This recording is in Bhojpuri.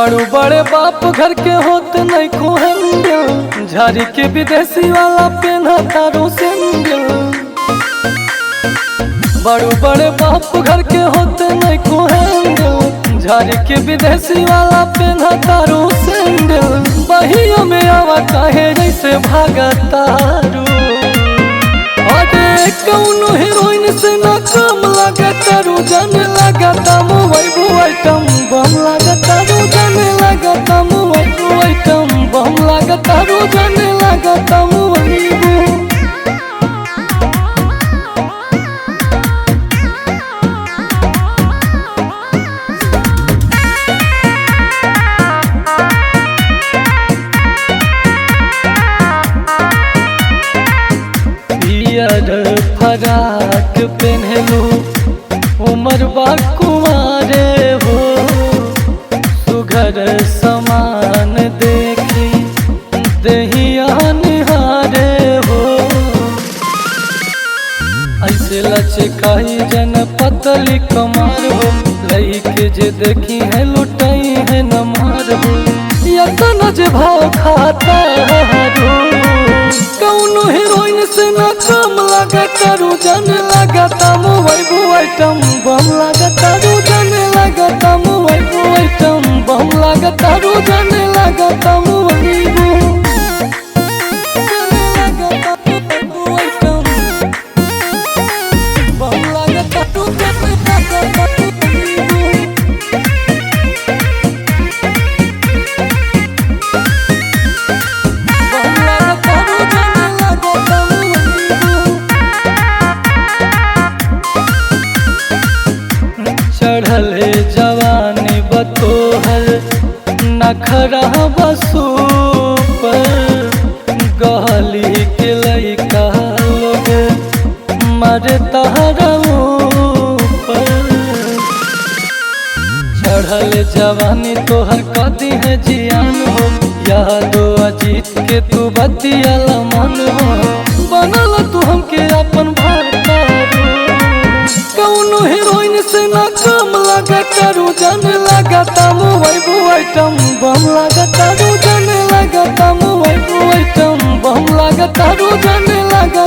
बड़ू बड़े बाप घर के होते नहीं खोहेंगे, झाड़ी के विदेशी वाला पेन्हा तारो सेंगे। बड़ू बड़े बाप घर के होते नहीं खोहेंगे, झाड़ी के विदेशी वाला पेन्हा तारो सेंगे। बहियों में आवा काहे जैसे भागा तारू, अरे कौनो हीरोइन से ना कम लगा तारू, जाने लगा तम वैबू आइटम बम लगा तारू, जाने लगा तम वैबू आइटम बम लगा तारू, जाने लगा तम वैबू। फराक पहनलू उमर बा कुमारे हो, सुघर समान देखी दहिया निहारे हो। ऐसे लचकाई जन पतली कमार हो, लइके जे देखी है लुटाई है नमार हो। या तो जे भाव खाता रो, कौनो हीरोइन से ना कम लगा तारू, जाने लगा तम वैबू आइटम बम लगा तारू, जाने लगा तम वैबू आइटम बम लगा तारू, जाने लगा तम वैबू। चढ़ले जवानी बतोहर नखरा बसू पर, गहली के लइका लोग मरे तहरा पर। चढ़ल जवानी तोहर कदी है जियान हो, यादो अजीत के तू बतियाला मन हो। बनल तू हमके अपन भरतारू, कौनो हीरोइन से ना कम लगा तारू, जाने लगा तम वैबू आइटम बम लगा तारू, जाने लगा तम वैबू आइटम बम लगा तारू, जाने लगा